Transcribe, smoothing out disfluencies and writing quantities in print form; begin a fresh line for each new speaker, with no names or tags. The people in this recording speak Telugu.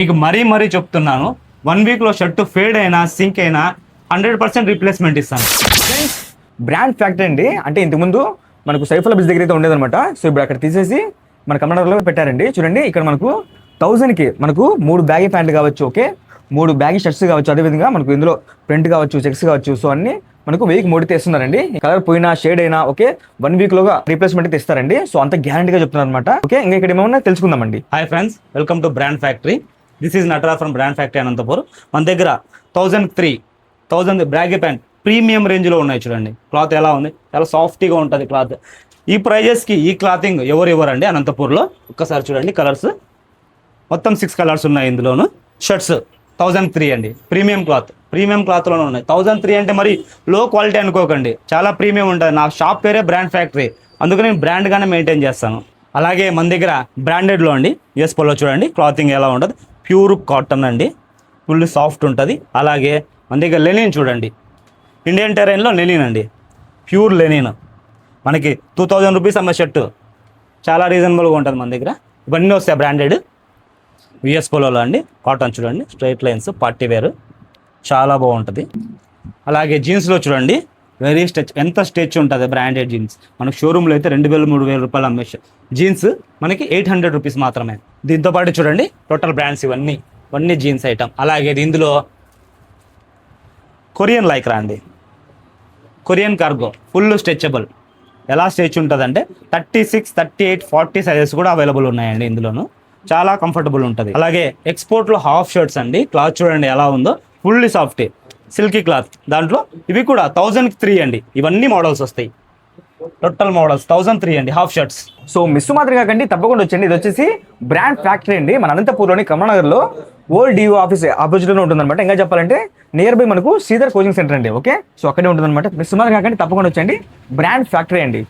మీకు మరీ చెప్తున్నాను, 1 వీక్లో షర్ట్ ఫేడ్ అయినా సింక్ అయినా 100% రీప్లేస్మెంట్ ఇస్తాను.
బ్రాండ్ ఫ్యాక్టరీ అండి. అంటే ఇంతకుముందు మనకు సైఫుల్లా బ్రిడ్జ్ దగ్గర అయితే ఉండేదన్నమాట. సో ఇప్పుడు అక్కడ తీసేసి మన కమనగర్లో పెట్టారండి. చూడండి, ఇక్కడ మనకు 1000కి మనకు 3 బ్యాగీ ప్యాంట్లు కావచ్చు, ఓకే, 3 బ్యాగీ షర్ట్స్ కావచ్చు, అదేవిధంగా మనకు ఇందులో ప్రింట్ కావచ్చు, చెక్స్ కావచ్చు. సో అన్ని మనకు 1000కి 3 తెస్తున్నారండి. కలర్ పోయినా షేడ్ అయినా ఓకే 1 వీక్లోగా రీప్లేస్మెంట్ అయితే ఇస్తారండి. సో అంత గ్యారంటీగా చెప్తున్నారు అనమాట. ఓకే, ఇంకా ఇక్కడ ఏమన్నా తెలుసుకుందామండి.
Hi friends, welcome to brand factory. This is Nataraj from brand factory Anantapur. మన దగ్గర 1000 బ్రాగీ ప్యాంట్ ప్రీమియం రేంజ్లో ఉన్నాయి. చూడండి క్లాత్ ఎలా ఉంది, చాలా సాఫ్ట్గా ఉంటుంది క్లాత్. ఈ ప్రైజెస్కి ఈ క్లాతింగ్ ఎవరు ఇవ్వరండి అనంతపూర్లో. ఒక్కసారి చూడండి, కలర్స్ మొత్తం 6 కలర్స్ ఉన్నాయి ఇందులోను. షర్ట్స్ 1003 అండి, ప్రీమియం క్లాత్లోనే ఉన్నాయి. 1003 అంటే మరి లో క్వాలిటీ అనుకోకండి, చాలా ప్రీమియం ఉంటుంది. నా షాప్ పేరే బ్రాండ్ ఫ్యాక్టరీ, అందుకని నేను బ్రాండ్గానే మెయింటైన్ చేస్తాను. అలాగే మన దగ్గర బ్రాండెడ్లో అండి యూఎస్ పోలో చూడండి క్లాతింగ్ ఎలా ఉంటుంది, ప్యూర్ కాటన్ అండి, ఫుల్ సాఫ్ట్ ఉంటుంది. అలాగే మన దగ్గర లెనిన్ చూడండి, ఇండియన్ టెరైన్లో లెనిన్ అండి, ప్యూర్ లెనిన్. మనకి 2000 రూపీస్ అమ్మే షర్టు చాలా రీజనబుల్గా ఉంటుంది మన దగ్గర. ఇవన్నీ వస్తాయి బ్రాండెడ్ యూఎస్ పోలోలో అండి. కాటన్ చూడండి, స్ట్రైట్ లైన్స్, పార్టీ వేర్, చాలా బాగుంటుంది. అలాగే జీన్స్లో చూడండి, వెరీ స్ట్రెచ్, ఎంత స్ట్రెచ్ ఉంటుంది బ్రాండెడ్ జీన్స్. మనకు షోరూమ్లో అయితే 2000-3000 రూపాయలు అమ్మే జీన్స్ మనకి 800 రూపీస్ మాత్రమే. దీంతో పాటు చూడండి టోటల్ బ్రాండ్స్ ఇవన్నీ జీన్స్ ఐటమ్. అలాగే ఇందులో కొరియన్ లైక్రా అండి, కొరియన్ కార్గో, ఫుల్ స్ట్రెచబుల్. ఎలా స్ట్రెచ్ ఉంటుందంటే 36, 38, 40 సైజెస్ కూడా అవైలబుల్ ఉన్నాయండి ఇందులోను. చాలా కంఫర్టబుల్ ఉంటుంది. అలాగే ఎక్స్పోర్ట్లో హాఫ్ షర్ట్స్ అండి, క్లాత్ చూడండి ఎలా ఉందో, ఫుల్లీ సాఫ్ట్ సిల్కీ క్లాత్. దాంట్లో ఇవి కూడా 1003 అండి. ఇవన్నీ మోడల్స్ వస్తాయి, టోటల్ మోడల్స్ 1003 అండి, హాఫ్ షర్ట్స్.
సో మిస్ మాత్రం కాకండి, తప్పకుండా వచ్చండి. ఇది వచ్చేసి బ్రాండ్ ఫ్యాక్టరీ అండి, మన అనంతపూర్లోని కమలానగర్లో ఓల్డ్ డిఓ ఆఫీస్ ఆపోజిట్లో ఉంటుందన్నమాట. ఇంకా చెప్పాలంటే నియర్ బై మనకు శ్రీధర్ కోచింగ్ సెంటర్ అండి. ఓకే, సో అక్కడే ఉంటుందన్నమాట. మిస్ మాత్రం కాకండి, తప్పకుండా వచ్చండి. బ్రాండ్ ఫ్యాక్టరీ అండి.